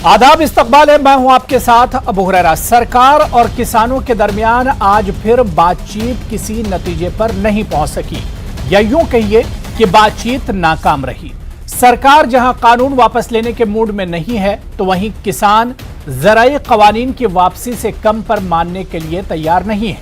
आदाब, इस्तकबाल है। मैं हूं आपके साथ अबू हुरैरा। सरकार और किसानों के दरमियान आज फिर बातचीत किसी नतीजे पर नहीं पहुंच सकी, या यूं कहिए कि बातचीत नाकाम रही। सरकार जहां कानून वापस लेने के मूड में नहीं है, तो वहीं किसान ज़राई कवानीन की वापसी से कम पर मानने के लिए तैयार नहीं है।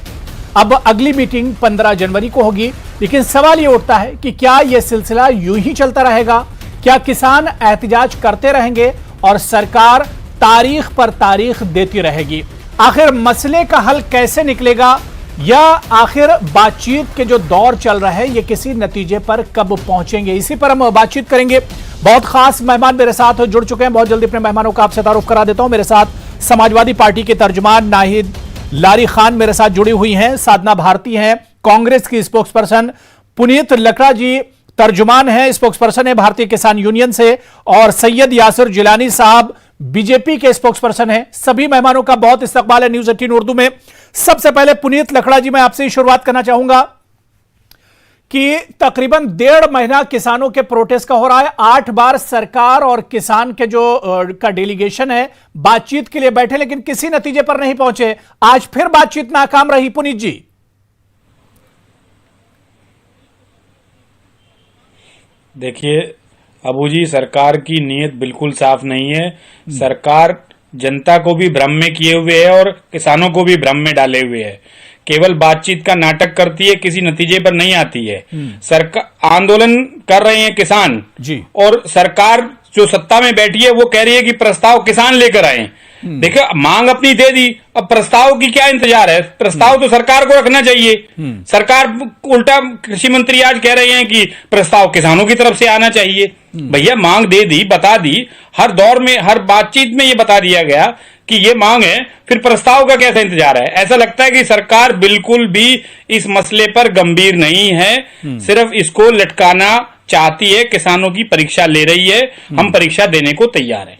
अब अगली मीटिंग 15 जनवरी को होगी, लेकिन सवाल यह उठता है कि क्या यह सिलसिला यूं ही चलता रहेगा? क्या किसान एहतजाज करते रहेंगे और सरकार तारीख पर तारीख देती रहेगी? आखिर मसले का हल कैसे निकलेगा, या आखिर बातचीत के जो दौर चल रहा है ये किसी नतीजे पर कब पहुंचेंगे? इसी पर हम बातचीत करेंगे। बहुत खास मेहमान मेरे साथ जुड़ चुके हैं। बहुत जल्दी अपने मेहमानों का आपसे तारुफ करा देता हूं। मेरे साथ समाजवादी पार्टी के तर्जुमान नाहिद लारी खान मेरे साथ जुड़ी हुई हैं। साधना भारती हैं, कांग्रेस की स्पोक्सपर्सन। पुनीत लकड़ा जी तर्जुमान है, स्पोक्सपर्सन है भारतीय किसान यूनियन से। और सैयद यासिर जिलानी साहब बीजेपी के स्पोक्सपर्सन है। सभी मेहमानों का बहुत इस्तकबाल है न्यूज़ 18 उर्दू में। सबसे पहले पुनीत लकड़ा जी, मैं आपसे ही शुरुआत करना चाहूंगा कि तकरीबन 1.5 महीना किसानों के प्रोटेस्ट का हो रहा है। 8 बार सरकार और किसान के जो का डेलीगेशन है बातचीत के लिए बैठे, लेकिन किसी नतीजे पर नहीं पहुंचे। आज फिर बातचीत नाकाम रही। पुनीत जी, देखिए अबू जी, सरकार की नीयत बिल्कुल साफ नहीं है। सरकार जनता को भी भ्रम में किए हुए है और किसानों को भी भ्रम में डाले हुए है। केवल बातचीत का नाटक करती है, किसी नतीजे पर नहीं आती है। सरकार आंदोलन कर रहे हैं किसान जी, और सरकार जो सत्ता में बैठी है वो कह रही है कि प्रस्ताव किसान लेकर आए। देखिए, मांग अपनी दे दी, अब प्रस्ताव की क्या इंतजार है? प्रस्ताव तो सरकार को रखना चाहिए। सरकार उल्टा कृषि मंत्री आज कह रहे हैं कि प्रस्ताव किसानों की तरफ से आना चाहिए। भैया, मांग दे दी, बता दी। हर दौर में, हर बातचीत में ये बता दिया गया कि ये मांग है, फिर प्रस्ताव का कैसा इंतजार है? ऐसा लगता है कि सरकार बिल्कुल भी इस मसले पर गंभीर नहीं है, सिर्फ इसको लटकाना चाहती है। किसानों की परीक्षा ले रही है, हम परीक्षा देने को तैयार है।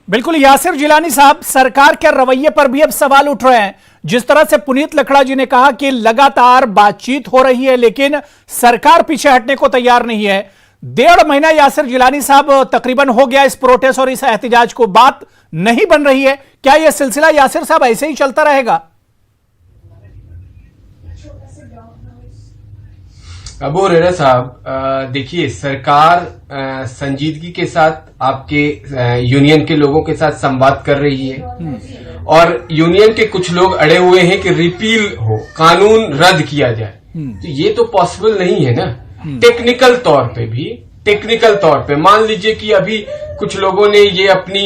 बिल्कुल। यासिर जिलानी साहब, सरकार के रवैये पर भी अब सवाल उठ रहे हैं। जिस तरह से पुनीत लकड़ा जी ने कहा कि लगातार बातचीत हो रही है, लेकिन सरकार पीछे हटने को तैयार नहीं है। 1.5 महीना यासिर जिलानी साहब तकरीबन हो गया इस प्रोटेस्ट और इस एहतजाज को, बात नहीं बन रही है। क्या यह सिलसिला यासिर साहब ऐसे ही चलता रहेगा? अबू हुरैरा साहब, देखिए, सरकार संजीदगी के साथ आपके यूनियन के लोगों के साथ संवाद कर रही है और यूनियन के कुछ लोग अड़े हुए हैं कि रिपील हो, कानून रद्द किया जाए। तो ये तो पॉसिबल नहीं है ना। टेक्निकल तौर पे मान लीजिए कि अभी कुछ लोगों ने ये अपनी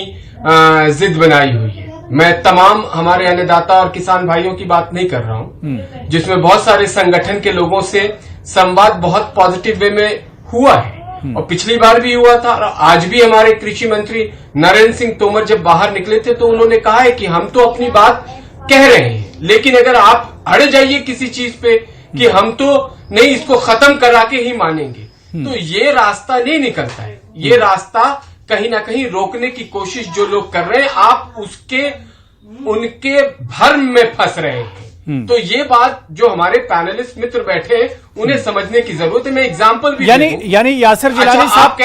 जिद बनाई हुई है। मैं तमाम हमारे अन्नदाता और किसान भाइयों की बात नहीं कर रहा हूं, जिसमें बहुत सारे संगठन के लोगों से संवाद बहुत पॉजिटिव वे में हुआ है और पिछली बार भी हुआ था। और आज भी हमारे कृषि मंत्री नरेंद्र सिंह तोमर जब बाहर निकले थे तो उन्होंने कहा है कि हम तो अपनी बात कह रहे हैं, लेकिन अगर आप अड़ जाइए किसी चीज पे कि हम तो नहीं, इसको खत्म करा के ही मानेंगे, तो ये रास्ता नहीं निकलता है। ये रास्ता कहीं ना कहीं रोकने की कोशिश जो लोग कर रहे हैं, आप उनके भर्म में फंस रहे हैं। तो ये बात जो हमारे पैनलिस्ट मित्र बैठे हैं उन्हें समझने की जरूरत है। मैं एग्जांपल भी यानी यासिर जिलानी साहब,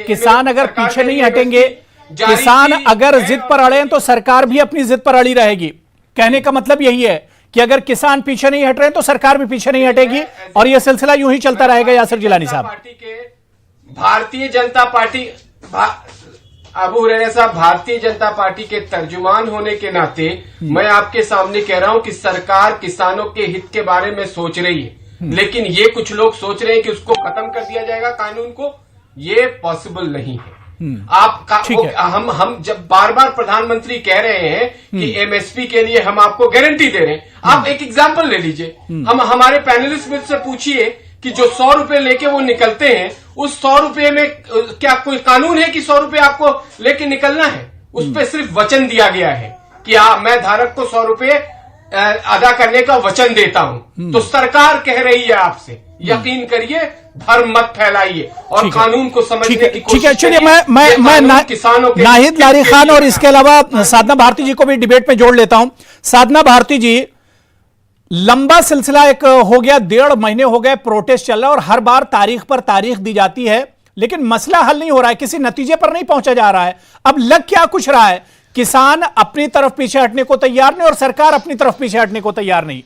किसान अगर पीछे नहीं हटेंगे, किसान अगर जिद पर अड़े हैं तो सरकार भी अपनी जिद पर अड़ी रहेगी। कहने का मतलब यही है कि अगर किसान पीछे नहीं हट रहे हैं तो सरकार भी पीछे नहीं हटेगी और यह सिलसिला यूं ही चलता रहेगा। यासिर जिलानी साहब, भारतीय जनता पार्टी, अबू हुरैरा साहब, भारतीय जनता पार्टी के तर्जुमान होने के नाते मैं आपके सामने कह रहा हूं कि सरकार किसानों के हित के बारे में सोच रही है, लेकिन ये कुछ लोग सोच रहे हैं कि उसको खत्म कर दिया जाएगा कानून को। ये पॉसिबल नहीं है। हम जब बार बार प्रधानमंत्री कह रहे हैं कि एमएसपी के लिए हम आपको गारंटी दे रहे हैं। आप एक एग्जांपल ले लीजिए, हमारे पैनलिस्ट मित्र से पूछिए कि जो 100 रुपए लेके वो निकलते हैं, उस 100 रुपए में क्या कोई कानून है कि 100 रुपए आपको लेके निकलना है? उस पर सिर्फ वचन दिया गया है कि मैं धारक को 100 रुपए अदा करने का वचन देता हूं। तो सरकार कह रही है आपसे, यकीन करिए, भ्रम मत फैलाइए और कानून को समझने की कोशिश करिए। चलिए, मैं किसानों के नाहिद लारी खान और इसके अलावा साधना भारती जी को भी डिबेट में जोड़ लेता हूं। साधना भारती जी, लंबा सिलसिला एक हो गया, 1.5 महीने हो गए प्रोटेस्ट चल रहा है और हर बार तारीख पर तारीख दी जाती है। लेकिन मसला हल नहीं हो रहा है, किसी नतीजे पर नहीं पहुंचा जा रहा है। अब लग क्या कुछ रहा है, किसान अपनी तरफ पीछे हटने को तैयार नहीं और सरकार अपनी तरफ पीछे हटने को तैयार नहीं।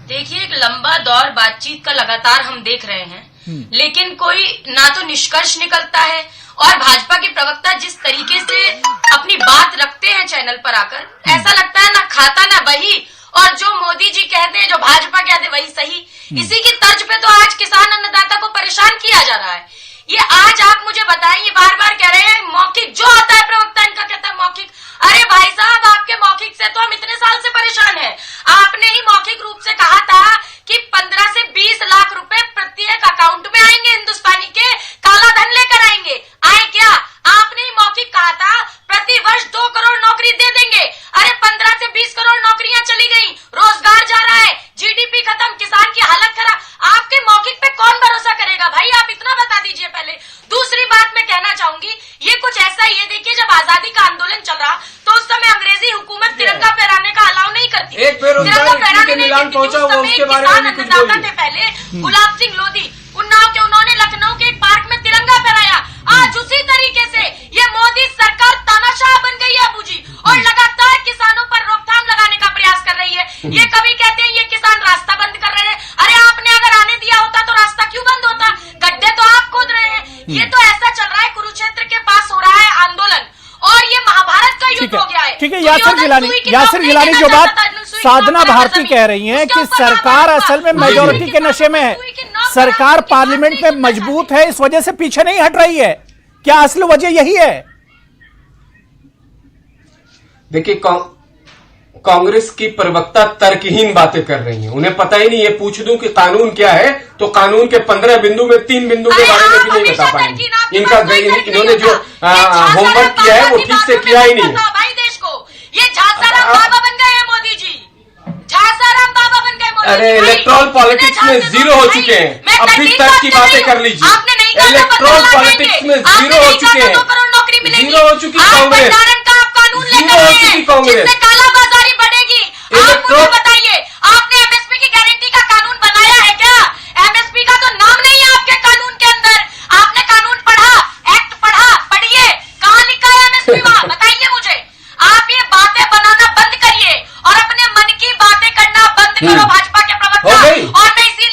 देखिए, एक लंबा दौर बातचीत का लगातार हम देख रहे हैं, लेकिन कोई ना तो निष्कर्ष निकलता है, और भाजपा के प्रवक्ता जिस तरीके से अपनी बात रखते हैं चैनल पर आकर, ऐसा लगता है ना खाता ना बही, और जो मोदी जी कहते हैं, जो भाजपा कहते हैं वही सही। इसी की तर्ज पे तो आज किसान अन्नदाता को परेशान किया जा रहा है। ये आज आप मुझे बताएं, ये बार बार कह रहे हैं मौखिक, जो आता है प्रवक्ता इनका कहता है मौखिक। अरे भाई साहब, आपके मौखिक से तो हम इतने साल से परेशान हैं। आपने ही मौखिक रूप से कहा था कि 15 से 20 लाख रुपए प्रत्येक अकाउंट में आएंगे, हिंदुस्तानी के काला धन लेकर आएंगे। आए क्या? आपने ही मौखिक कहा था प्रति वर्ष 2 करोड़ नौकरी दे देंगे। अरे 15 से 20 करोड़ नौकरियां चली गई, रोजगार जा रहा है, जीडीपी खत्म, किसान की हालत खराब। आपके मौखिक पे कौन भरोसा करेगा भाई? आप इतना बता दीजिए पहले। दूसरी बात मैं कहना चाहूंगी, ये कुछ ऐसा ही है, देखिए जब आजादी का आंदोलन चल रहा तो उस समय अंग्रेजी हुकूमत तिरंगा फहराने का अलाउ नहीं करती, तिरंगा फहराने नहीं देती। उस समय किसान अन्नदाता थे पहले, गुलाब सिंह लोधी उन्नाव के, उन्होंने लखनऊ के एक पार्क में तिरंगा फहराया। आज उसी तरीके से ये मोदी सरकार तानाशाह बन गई है अबू जी, और लगातार किसानों पर रोकथाम लगाने का प्रयास कर रही है। ये कभी कहते हैं ये किसान रास्ता बंद कर रहे हैं, अरे आपने अगर आने दिया होता तो रास्ता क्यों बंद होता? गड्ढे तो आप खोद रहे हैं। ये तो ऐसा चल रहा है, कुरुक्षेत्र के पास हो रहा है आंदोलन, और ये महाभारत का युद्ध हो गया है। ठीक है, यासिर गिलानी जो बात साधना भारती कह रही हैं कि सरकार असल में मेजॉरिटी के नशे में है, सरकार पार्लियामेंट में मजबूत है, इस वजह से पीछे नहीं हट रही है। क्या असल वजह यही है? देखिए, कांग्रेस की प्रवक्ता तर्कहीन बातें कर रही हैं। उन्हें पता ही नहीं, ये पूछ दूं कि कानून क्या है तो कानून के 15 बिंदु में 3 बिंदु के बारे में भी नहीं बता पाएंगे। इन्होंने जो होमवर्क किया है वो ठीक से किया ही नहीं है। भाई देश को ये झांसाराम बाबा बन गए हैं मोदी जी, झांसाराम बाबा बन गए मोदी। अरे इलेक्ट्रॉल पॉलिटिक्स में 0 हो चुके हैं। अपनी तर्क की बातें कर लीजिए। इलेक्ट्रॉल पॉलिटिक्स में 0 हो चुके हैं, 0 हो चुकी कांग्रेस, 0 हो चुकी कांग्रेस। कालाबाजारी बढ़ेगी। आप मुझे बताइए, आपने एमएसपी की गारंटी का कानून बनाया है क्या? एमएसपी का तो नाम नहीं है आपके कानून के अंदर। आपने कानून पढ़ा, एक्ट पढ़ा, पढ़िए, कहां लिखा है एमएसपी वहां? बताइए मुझे। आप ये बातें बनाना बंद करिए और अपने मन की बातें करना बंद करो, भाजपा के प्रवक्ता। और मैं इसलिए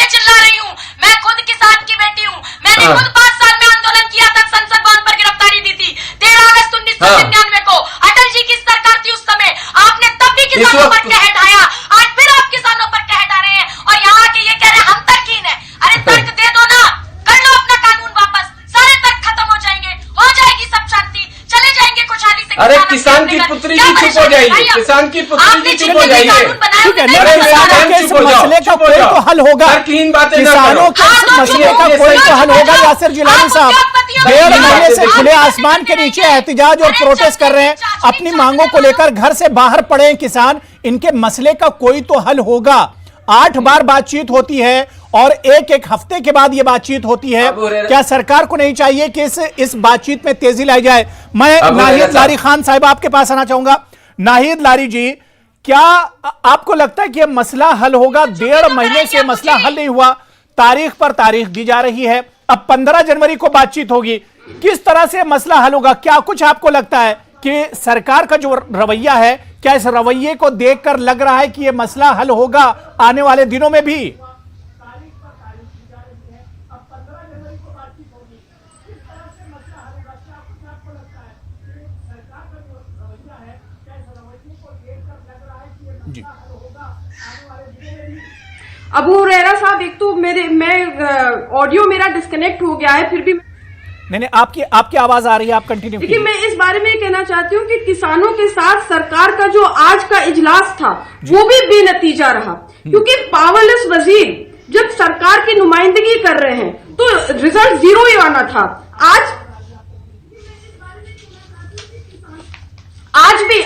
चिल्ला रही हूँ, मैं खुद किसान की बेटी हूँ। मैंने खुद 5 साल में आंदोलन किया था, संसद भवन पर गिरफ्तारी दी थी 13 अगस्त 1999 को। अटल जी की सरकार थी उस समय, आपने तब भी किसानों पर कह हटाया, आज फिर आप किसानों पर कह हटा रहे हैं, और यहाँ के ये कह रहे हैं हम तर्कहीन है। अरे तर्क दे दो ना, कर लो अपना कानून वापस, सारे तर्क खत्म हो जाएंगे, हो जाएगी सब शांति, चले जाएंगे खुशहाली से। अरे किसान की पुत्री की चुप हो जाइए, किसान की पुत्री की चुप हो जाइए। ठीक है, किसानों के इस मसले का कोई तो हल होगा, किसानों के इस मसले का कोई तो हल होगा। यासिर गिलानी साहब 1.5 महीने से खुले आसमान के नीचे एहतिजाज और प्रोटेस्ट कर रहे हैं, अपनी मांगों को लेकर घर से बाहर पड़े हैं किसान, इनके मसले का कोई तो हल होगा। 8 बार बातचीत होती है और एक हफ्ते के बाद यह बातचीत होती है। क्या सरकार को नहीं चाहिए कि इस बातचीत में तेजी लाई जाए? मैं नाहिद लारी खान साहिब आपके पास आना चाहूंगा। नाहिद लारी जी, क्या आपको लगता है कि यह मसला हल होगा? 1.5 महीने से मसला हल नहीं हुआ, तारीख पर तारीख दी जा रही है, अब 15 जनवरी को बातचीत होगी, किस तरह से मसला हल होगा? क्या कुछ आपको लगता है कि सरकार का जो रवैया है, क्या इस रवैये को देखकर लग रहा है कि यह मसला हल होगा आने वाले दिनों में भी? जी अबू हुरैरा साहब, एक तो ऑडियो मेरा डिस्कनेक्ट हो गया है, फिर भी नहीं, आपकी आवाज आ रही है, आप कंटिन्यू देखिए। मैं इस बारे में कहना चाहती हूँ कि किसानों के साथ सरकार का जो आज का इजलास था वो भी बेनतीजा रहा, क्योंकि पावरलेस वजीर जब सरकार की नुमाइंदगी कर रहे हैं तो रिजल्ट 0 ही आना था। आज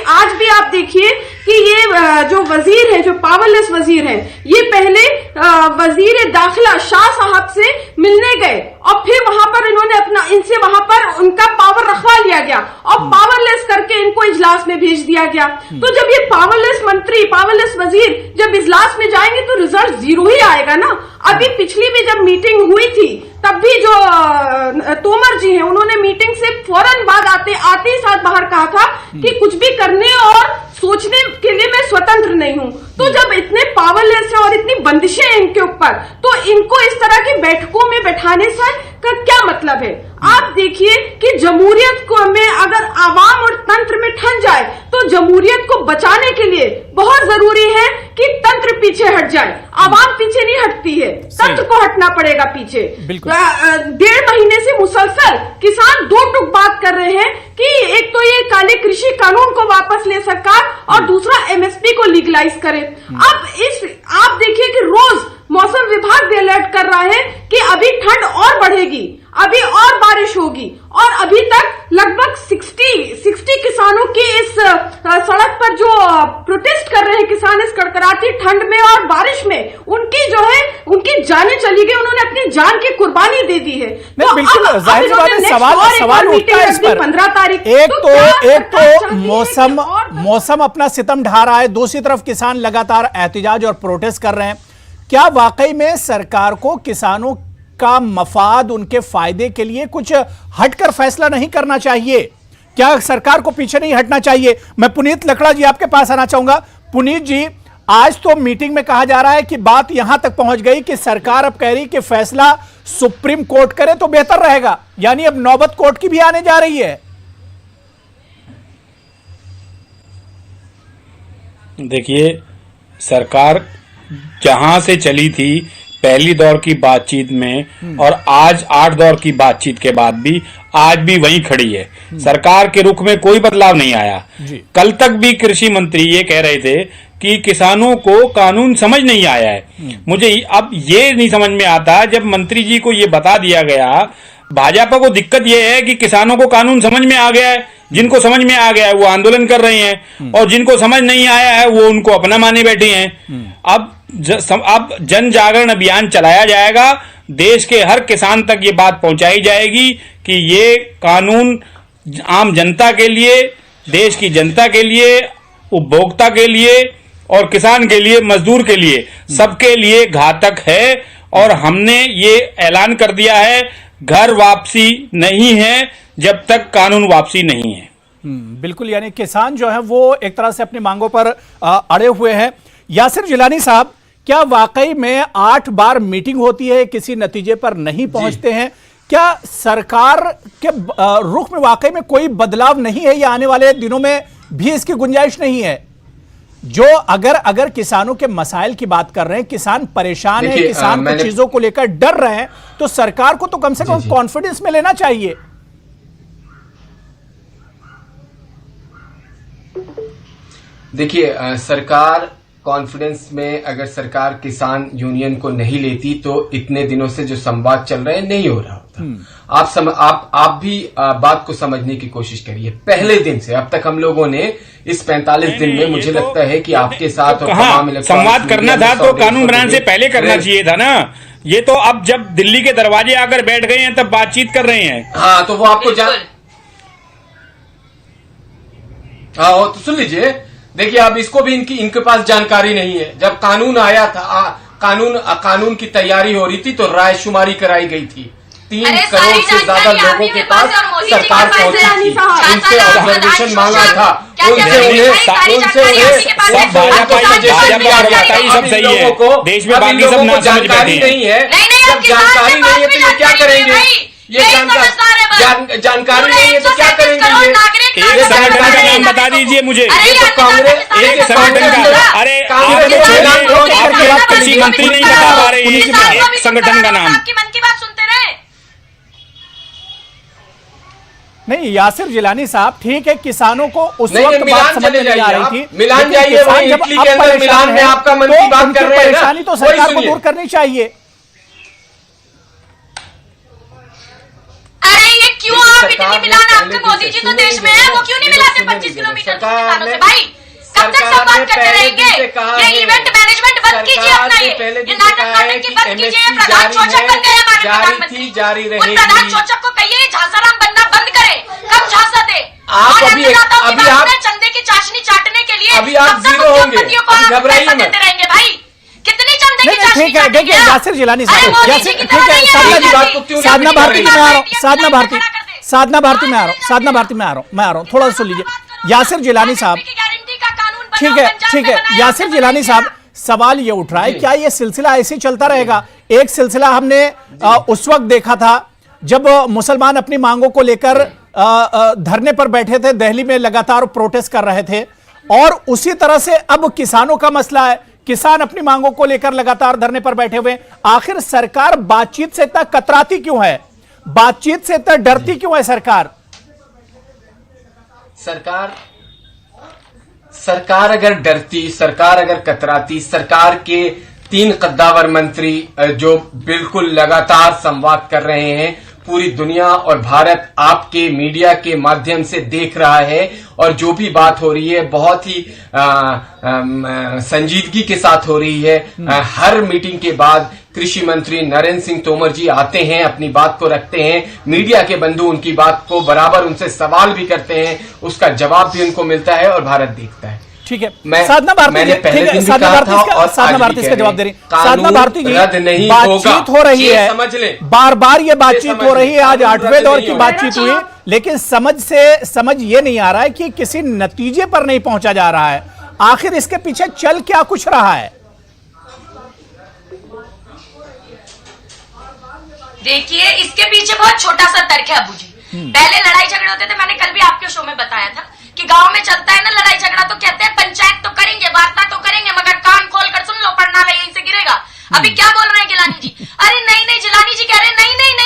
आज भी आप देखिए कि ये जो वजीर है, जो पावरलेस वजीर है, ये पहले वजीर दाखिला शाह साहब से मिलने गए और फिर वहां पर इन्होंने इनसे वहां पर उनका पावर रखवा लिया गया और पावरलेस करके इनको इजलास में भेज दिया गया। तो जब ये पावरलेस मंत्री, पावरलेस वजीर जब इजलास में जाएंगे तो रिजल्ट जीरो ही आएगा ना। अभी पिछली भी जब मीटिंग हुई थी तब भी जो तोमर जी हैं, उन्होंने मीटिंग से फौरन बाद आते ही साथ बाहर कहा था कि कुछ भी करने और सोचने के लिए मैं स्वतंत्र नहीं हूं। तो जब इतने पावरलेस है और इतनी बंदिशें हैं इनके ऊपर, तो इनको इस तरह की बैठकों में बैठाने से का क्या मतलब है? आप देखिए कि जमहूरियत को में अगर आवाम और तंत्र में ठन जाए तो जमहूरियत को बचाने के लिए बहुत जरूरी है कि तंत्र पीछे हट जाए। आवाम पीछे नहीं हटती है, तंत्र को हटना पड़ेगा पीछे। 1.5 महीने से मुसलसल किसान दो टुक बात कर रहे हैं कि एक तो ये काले कृषि कानून को वापस ले सरकार और दूसरा एमएसपी को लीगलाइज करे। अब आप देखिए कि रोज मौसम विभाग भी अलर्ट कर रहा है कि अभी ठंड और बढ़ेगी, अभी और बारिश होगी और अभी तक लगभग 60 किसानों की इस सड़क पर जो प्रोटेस्ट कर रहे हैं किसान इस कड़कड़ाती ठंड में और बारिश में, उनकी जो है उनकी जानें चली गई, उन्होंने अपनी जान की कुर्बानी दे दी है। तो बिल्कुल जाहिर सी बात है, सवाल उठता है इस पर। 15 तारीख एक तो मौसम अपना सितम ढा रहा है, दूसरी तरफ किसान लगातार एहतिजाज और प्रोटेस्ट कर रहे हैं। क्या वाकई में सरकार को किसानों का मफाद, उनके फायदे के लिए कुछ हटकर फैसला नहीं करना चाहिए? क्या सरकार को पीछे नहीं हटना चाहिए? मैं पुनीत लकड़ा जी आपके पास आना चाहूंगा। पुनीत जी, आज तो मीटिंग में कहा जा रहा है कि बात यहां तक पहुंच गई कि सरकार अब कह रही कि फैसला सुप्रीम कोर्ट करे तो बेहतर रहेगा, यानी अब नौबत कोर्ट की भी आने जा रही है। देखिए, सरकार जहां से चली थी पहली दौर की बातचीत में और आज 8 दौर की बातचीत के बाद भी आज भी वहीं खड़ी है। सरकार के रुख में कोई बदलाव नहीं आया। कल तक भी कृषि मंत्री ये कह रहे थे कि किसानों को कानून समझ नहीं आया है। मुझे अब ये नहीं समझ में आता, जब मंत्री जी को ये बता दिया गया, भाजपा को दिक्कत ये है कि किसानों को कानून समझ में आ गया है, जिनको समझ में आ गया है वो आंदोलन कर रहे हैं और जिनको समझ नहीं आया है वो उनको अपना माने बैठे हैं। अब जन जागरण अभियान चलाया जाएगा, देश के हर किसान तक ये बात पहुंचाई जाएगी कि ये कानून आम जनता के लिए, देश की जनता के लिए, उपभोक्ता के लिए और किसान के लिए, मजदूर के लिए, सबके लिए घातक है। और हमने ये ऐलान कर दिया है, घर वापसी नहीं है जब तक कानून वापसी नहीं है। बिल्कुल, यानी किसान जो है वो एक तरह से अपनी मांगों पर अड़े हुए हैं। यासिर जिलानी साहब, क्या वाकई में 8 बार मीटिंग होती है, किसी नतीजे पर नहीं पहुंचते हैं? क्या सरकार के रुख में वाकई में कोई बदलाव नहीं है या आने वाले दिनों में भी इसकी गुंजाइश नहीं है? जो अगर किसानों के मसाइल की बात कर रहे हैं, किसान परेशान है, किसान कुछ चीजों को लेकर डर रहे हैं, तो सरकार को तो कम से कम कॉन्फिडेंस में लेना चाहिए। देखिए, सरकार कॉन्फिडेंस में, अगर सरकार किसान यूनियन को नहीं लेती तो इतने दिनों से जो संवाद चल रहे हैं नहीं हो रहा होता। आप भी बात को समझने की कोशिश करिए। पहले दिन से अब तक हम लोगों ने इस 45 दिन में, मुझे लगता है कि आपके साथ और तमाम संवाद करना था तो कानून बनाने से पहले करना चाहिए था ना। ये तो अब जब दिल्ली के दरवाजे आकर बैठ गए हैं तब बातचीत कर रहे हैं। हाँ, तो वो आपको तो सुन लीजिए। देखिए, अब इसको भी इनके पास जानकारी नहीं है। जब कानून आया था, कानून की तैयारी हो रही थी तो रायशुमारी कराई गई थी। 3 करोड़ से ज्यादा लोगों के पास सरकार पहुंची थी, उनसे ऑब्जर्वेशन मांगा था, उनसे देश में बाकी सब ना जानकारी नहीं है। जब जानकारी नहीं है तो ये क्या करेंगे? ये जानकारी नहीं है तो क्या करेंगे? एक संगठन का नाम बता दीजिए मुझे। कांग्रेस एक संगठन का, अरे आप कृषि मंत्री नहीं बता पा रहे हैं एक संगठन का नाम। मन की बात सुनते रहे। नहीं यासिर जिलानी साहब, ठीक है, किसानों को उस वक्त बात समझ नहीं आ रही थी, मिलान जाइए, वही इटली के अंदर मिलान में आपका मन की बात कर रहे हैं, परेशानी तो सरकार को दूर करनी चाहिए। अरे ये क्यों आप इतनी मिलान आपके मोदी जी तो देश में है, वो क्यों नहीं मिलाते 25 किलोमीटर दूर किसानों से? भाई कब तक संवाद करते रहेंगे? ये इवेंट मैनेजमेंट बंद कीजिए अपना, ये नाटक की बंद कीजिए। प्रधान शोषक बन गए हमारे प्रधानमंत्री, उन प्रधान शोषक को कहिए झांसाराम बनना बंद करे, कम झांसा दे। आप अभी आप चंदे की चाशनी चाटने के लिए अभी आप जीरो होंगे, घबराइए मत। रहेंगे भाई, कितनी चंदे की नहीं चाशनी ठीक है, देखिए यासिर जिलानी साहब, यासिर ठीक है, साधना भारती में आ रहा हूँ, साधना भारती में आ रहा हूँ, थोड़ा सुन लीजिए यासिर जिलानी साहब। ठीक है यासिर जिलानी साहब, सवाल ये उठ रहा है क्या ये सिलसिला ऐसे चलता रहेगा? एक सिलसिला हमने उस वक्त देखा था जब मुसलमान अपनी मांगों को लेकर धरने पर बैठे थे, दिल्ली में लगातार प्रोटेस्ट कर रहे थे, और उसी तरह से अब किसानों का मसला है, किसान अपनी मांगों को लेकर लगातार धरने पर बैठे हुए। आखिर सरकार बातचीत से इतना कतराती क्यों है? बातचीत से इतना डरती क्यों है सरकार? सरकार अगर डरती, सरकार अगर कतराती, सरकार के 3 कद्दावर मंत्री जो बिल्कुल लगातार संवाद कर रहे हैं, पूरी दुनिया और भारत आपके मीडिया के माध्यम से देख रहा है, और जो भी बात हो रही है बहुत ही संजीदगी के साथ हो रही है। हर मीटिंग के बाद कृषि मंत्री नरेंद्र सिंह तोमर जी आते हैं, अपनी बात को रखते हैं, मीडिया के बंधु उनकी बात को बराबर उनसे सवाल भी करते हैं, उसका जवाब भी उनको मिलता है और भारत देखता है। ठीक है, साधना भारती इसका जवाब दे रही है। साधना भारती जी, बातचीत हो रही है, समझ ले, बार बार ये बातचीत हो रही है, आज 8वें दौर की बातचीत हुई, लेकिन समझ ये नहीं आ रहा है कि किसी नतीजे पर नहीं पहुंचा जा रहा है। आखिर इसके पीछे चल क्या कुछ रहा है? देखिए, इसके पीछे बहुत छोटा सा तर्क है अबू जी। पहले लड़ाई झगड़े होते थे, मैंने कल भी आपके शो में बताया था कि गांव में चलता है ना लड़ाई झगड़ा, तो कहते हैं पंचायत तो करेंगे, वार्ता तो करेंगे, मगर कान खोल कर सुन लो, पढ़ना यहीं से गिरेगा। अभी क्या बोल रहे हैं गिलानी जी? अरे नहीं जिलानी जी कह रहे हैं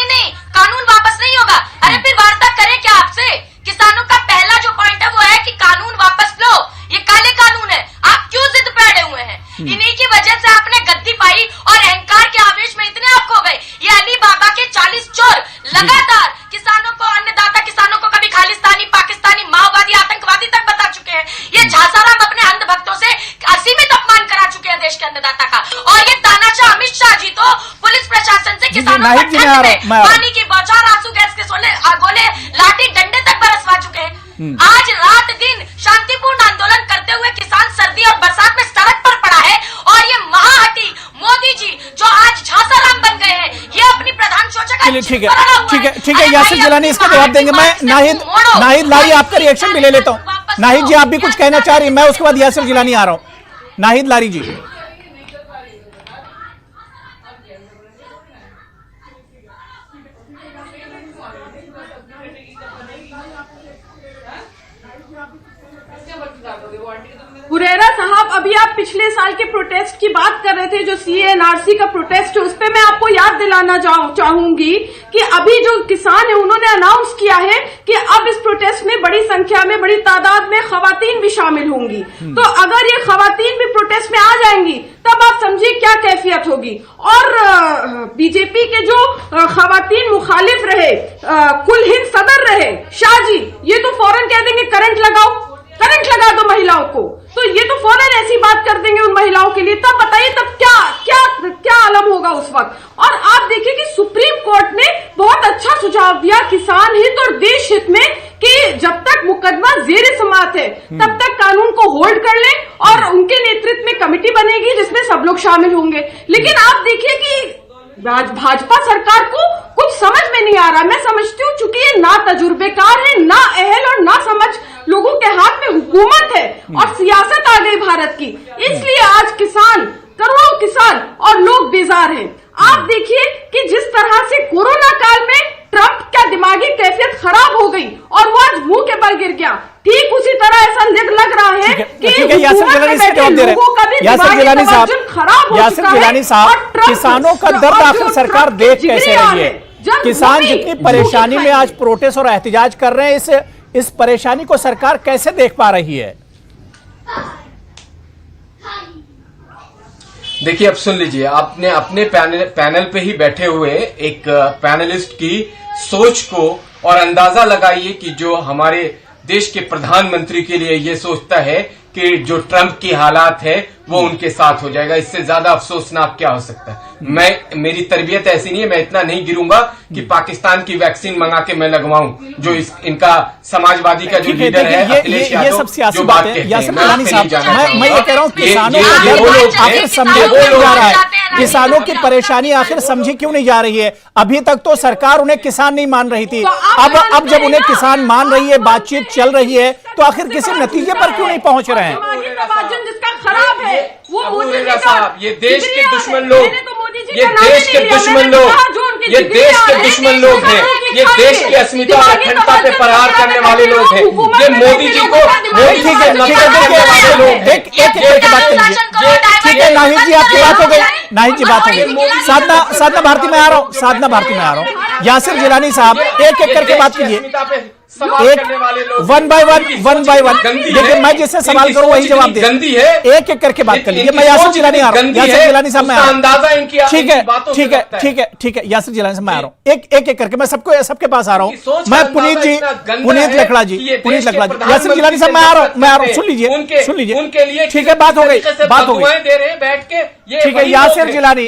नहीं, कानून वापस नहीं होगा। अरे फिर वार्ता करें क्या आपसे? किसानों का पहला जो पॉइंट है वो है कि कानून वापस लो, ये काले कानून है, आप क्यों जिद पे अड़े हुए हैं? इन्हीं की वजह से आपने गद्दी पाई और अहंकार के आवेश में इतने आप खो गए। ये अली बाबा के 40 चोर लगातार किसानों को, अन्नदाता किसानों को कभी खालिस्तानी, पाकिस्तानी, माओवादी, आतंकवादी तक बता चुके हैं। ये झांसाराम अपने अंध भक्तों से असीमित अपमान करा चुके हैं देश के अन्नदाता का। और ये तानाशाह अमित शाह जी तो पुलिस प्रशासन से किसानों को ठंड में पानी की बौछार, आंसू गैस के गोले, लाठी डंडे तक बरसवा चुके हैं। आज रात दिन शांतिपूर्ण आंदोलन करते हुए किसान सर्दी और बरसात में सड़क पर पड़ा है, और ये महाहटी मोदी जी जो आज झांसाराम बन गए हैं, ये अपनी प्रधान शोषक। ठीक है यासिर जिलानी इसका जवाब देंगे। मैं नाहिद लारी आपका रिएक्शन भी ले लेता हूँ। नाहिद जी आप भी कुछ कहना चाह रही हैं, मैं उसके बाद यासिर जिलानी आ रहा हूँ। नाहिद लारी जी, हुरैरा साहब, अभी आप पिछले साल के प्रोटेस्ट की बात कर रहे थे, जो CA/NRC का प्रोटेस्ट है, उस पे मैं आपको याद दिलाना चाहूंगी कि अभी जो किसान है उन्होंने अनाउंस किया है कि अब इस प्रोटेस्ट में बड़ी संख्या में, बड़ी तादाद में खवातीन भी शामिल होंगी। तो अगर ये खवातीन भी प्रोटेस्ट में आ जाएंगी तब आप समझिए क्या कैफियत होगी। और बीजेपी के जो खवातीन मुखालिफ रहे, कुल हिंद सदर रहे शाह जी, ये तो फौरन कह देंगे करंट लगा दो महिलाओं को, तो ये तो फौरन ऐसी बात कर देंगे उन महिलाओं के लिए। तब बताइए तब क्या आलम होगा उस वक्त। और आप देखिए कि सुप्रीम कोर्ट ने बहुत अच्छा सुझाव दिया किसान हित और देश हित में कि जब तक मुकदमा जेर समाअत है तब तक कानून को होल्ड कर ले, और उनके नेतृत्व में कमेटी बनेगी जिसमें सब लोग शामिल होंगे। लेकिन आप देखिए कि भाजपा सरकार को कुछ समझ में नहीं आ रहा। मैं समझती हूँ चूंकि ये ना तजुर्बेकार है, ना अहल और ना समझ, लोगों के हाथ में हुकूमत है और सियासत आ गई भारत की, इसलिए आज किसान, करोड़ों किसान और लोग बेजार हैं। आप देखिए कि जिस तरह से कोरोना काल में ट्रंप का दिमागी कैफियत खराब हो गई और वो आज मुंह के बल गिर गया, ठीक उसी तरह ऐसा लग रहा है कि यासिर जिलानी साहब, किसानों का दर्द आखिर सरकार देख कैसे रही है? किसान जितनी परेशानी में आज प्रोटेस्ट और एहतजाज कर रहे हैं, इस परेशानी को सरकार कैसे देख पा रही है? देखिए, अब सुन लीजिए, आपने अपने पैनल पे ही बैठे हुए एक पैनलिस्ट की सोच को और अंदाजा लगाइए कि जो हमारे देश के प्रधानमंत्री के लिए ये सोचता है कि जो ट्रंप की हालात है वो उनके साथ हो जाएगा। इससे ज्यादा अफसोसनाक क्या हो सकता है। मेरी तरबियत ऐसी नहीं है, मैं इतना नहीं गिरूंगा कि पाकिस्तान की वैक्सीन मंगा के मैं लगवाऊं, जो इनका समाजवादी का जो लीडर है अखिलेश ये सब सियासी जो बात बात है। कहते हैं, यासिर मैं गिलानी उससे साहब, नहीं जाना चाहूंगा। मैं ये कह रहा हूँ किसानों ये का वो लोग दर्द हैं, आखिर समझे वो क्यों नहीं लोग जा रहा हैं। है, किसानों की परेशानी आखिर समझी क्यों नहीं जा रही है। अभी तक तो सरकार उन्हें किसान नहीं मान रही थी, अब जब उन्हें किसान मान रही है, बातचीत चल रही है, तो आखिर किसी नतीजे पर क्यों नहीं पहुंच रहे हैं। दिमागी तवाज़ुन जिसका खराब है वो अबू मोदी जी हुरैरा का साहब, ये देश के डिग्रियां दुश्मन हैं। लोग, मैंने तो मोदी जी ये का नाम ही देश के नहीं लिया, दुश्मन मैंने लोग, कहा जो उनकी ये डिग्रियां देश के हैं, दुश्मन लोग हैं, ये देश की अस्मिता और अखंडता पे प्रहार करने वाले लोग हैं। ये मोदी जी को मोदी जी के नफरत करने वाले लोग हैं। एक करके बात करिए। ठीक है नाहिद जी, आपकी बात हो गई, नाहिद जी बात हो गई। साधना भारती में आ रहा हूँ, साधना भारती में आ रहा हूँ। यासिर जिलानी साहब, एक एक करके बात कीजिए, एक वन बाय वन। लेकिन मैं जिससे सवाल करूं वही जवाब दे। गंदी है, एक एक करके बात कर लीजिए। मैं यासिर जिलानी आ रहा हूं, यासिर जिलानी साहब मैं आ रहा हूं। अंदाजा इनकी ठीक है यासिर जिलानी साहब मैं आ रहा हूं। एक एक करके मैं सबके पास आ रहा हूं। मैं पुनीत लकड़ा जी, यासिर जिलानी साहब मैं आ रहा हूं। सुन लीजिए उनके लिए ठीक है, बात हो गई दे रहे हैं बैठ के। ठीक है यासिर जिलानी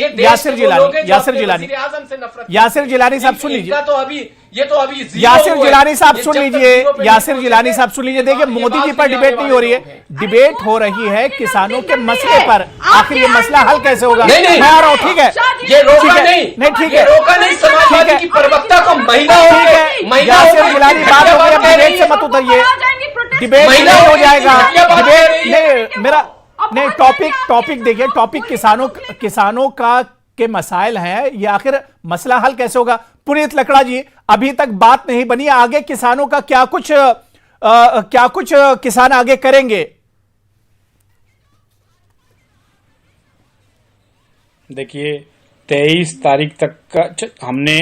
साहब सुन लीजिए। यासिर जिलानी साहब सुन लीजिए। देखिए मोदी जी पर डिबेट नहीं हो रही है, डिबेट हो रही है किसानों के मसले पर। आखिर ये मसला हल कैसे होगा। मैं आ रहा हूँ, ठीक है, ये रोका नहीं, ठीक है, रोका नहीं। समाजवादी की प्रवक्ता को महिला हो गए, यासिर जिलानी बात हो गई, डिबेट से मत उतरिए, डिबेट नहीं हो जाएगा। डिबेट नहीं, मेरा नहीं, टॉपिक देखिए, टॉपिक किसानों का के मसाइल हैं, ये आखिर मसला हल कैसे होगा। पुनीत लकड़ा जी, अभी तक बात नहीं बनी, आगे किसानों का क्या कुछ किसान आगे करेंगे। देखिए 23 तारीख तक का हमने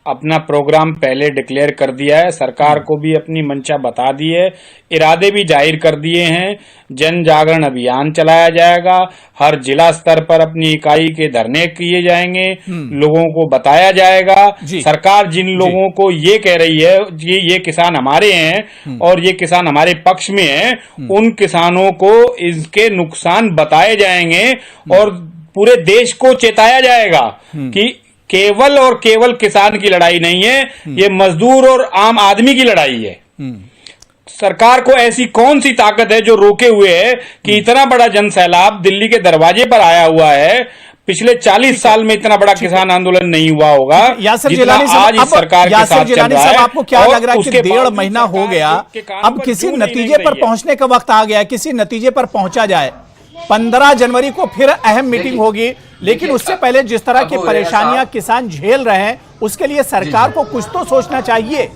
अपना प्रोग्राम पहले डिक्लेयर कर दिया है, सरकार को भी अपनी मंशा बता दी है, इरादे भी जाहिर कर दिए हैं। जन जागरण अभियान चलाया जाएगा, हर जिला स्तर पर अपनी इकाई के धरने किए जाएंगे, लोगों को बताया जाएगा। सरकार जिन लोगों को ये कह रही है कि ये किसान हमारे हैं और ये किसान हमारे पक्ष में हैं, उन किसानों को इसके नुकसान बताए जाएंगे और पूरे देश को चेताया जाएगा कि केवल और केवल किसान की लड़ाई नहीं है, ये मजदूर और आम आदमी की लड़ाई है। सरकार को ऐसी कौन सी ताकत है जो रोके हुए है कि इतना बड़ा जन सैलाब दिल्ली के दरवाजे पर आया हुआ है। पिछले 40 साल में इतना बड़ा किसान आंदोलन नहीं हुआ होगा जितना आज इस सरकार के साथ चल रहा है। आपको क्या लग रहा है कि 1.5 महीना हो गया, अब किसी नतीजे पर पहुंचने का वक्त आ गया, किसी नतीजे पर पहुंचा जाए। 15 जनवरी को फिर अहम मीटिंग होगी, लेकिन उससे पहले जिस तरह की परेशानियां किसान झेल रहे हैं, उसके लिए सरकार को कुछ तो सोचना चाहिए।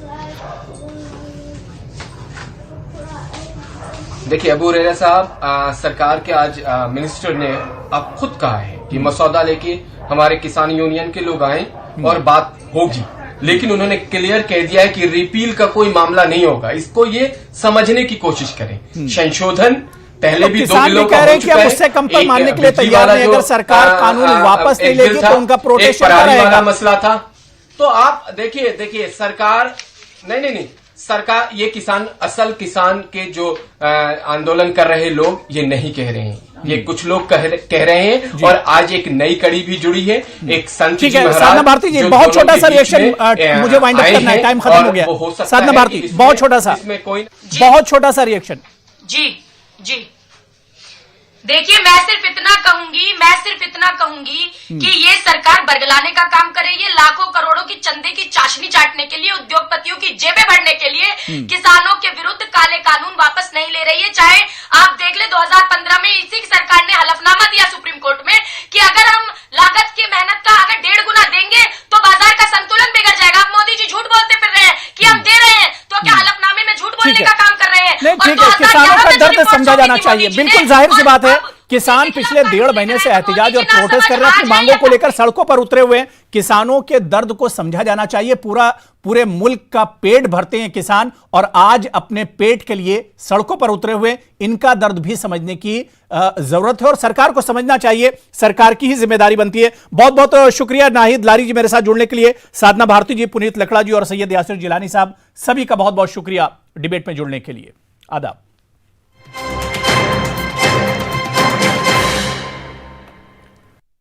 देखिए अबू हुरैरा साहब, सरकार के आज मिनिस्टर ने अब खुद कहा है कि मसौदा लेके हमारे किसान यूनियन के लोग आए और बात होगी, लेकिन उन्होंने क्लियर कह दिया है कि रिपील का कोई मामला नहीं होगा। इसको ये समझने की कोशिश करें। संशोधन पहले भी 2 बिलों का हो चुका है। उससे कम पर मानने के लिए तैयार नहीं, अगर सरकार कानून वापस नहीं लेगी तो उनका प्रोटेस्ट रहेगा। मसला था तो आप देखिए सरकार नहीं सरकार, ये किसान, असल किसान के जो आंदोलन कर रहे लोग ये नहीं कह रहे हैं, ये कुछ लोग कह रहे हैं। और आज एक नई कड़ी भी जुड़ी है, एक संत जी महाराज। साधना भारती जी, बहुत छोटा सा रिएक्शन, मुझे वाइंड अप करना है, टाइम खत्म हो गया। साधना भारती, बहुत छोटा सा रिएक्शन। जी देखिए, मैं सिर्फ इतना कहूंगी कि ये सरकार बरगलाने का काम कर रही है, लाखों करोड़ों की चंदे की चाशनी चाटने के लिए, उद्योगपतियों की जेबें भरने के लिए किसानों के विरुद्ध काले कानून वापस नहीं ले रही है। चाहे आप देख ले 2015 में इसी सरकार ने हलफनामा दिया सुप्रीम कोर्ट में कि अगर हम लागत की मेहनत का अगर 1.5 गुना देंगे तो बाजार का संतुलन बिगड़ जाएगा। अब मोदी जी झूठ बोलते फिर रहे हैं कि हम दे रहे हैं, तो क्या हलफनामे में झूठ बोलने का काम कर रहे हैं? नहीं, ठीक है, किसानों का दर्द समझा जाना चाहिए, बिल्कुल जाहिर सी बात है। किसान लेकिन पिछले अब 1.5 महीने से एहतजाज और मोदी जी ना प्रोटेस्ट कर रहे हैं, अपनी समझ आ मांगों को जाए लेकर सड़कों पर उतरे हुए हैं। किसानों के दर्द को समझा जाना चाहिए। पूरे मुल्क का पेट भरते हैं किसान, और आज अपने पेट के लिए सड़कों पर उतरे हुए, इनका दर्द भी समझने की जरूरत है और सरकार को समझना चाहिए। सरकार की ही जिम्मेदारी बनती है। बहुत बहुत शुक्रिया नाहिद लारी जी मेरे साथ जुड़ने के लिए, साधना भारती जी, पुनीत लकड़ा जी और सैयद यासिर जिलानी साहब, सभी का बहुत बहुत शुक्रिया डिबेट में जुड़ने के लिए। आदाब।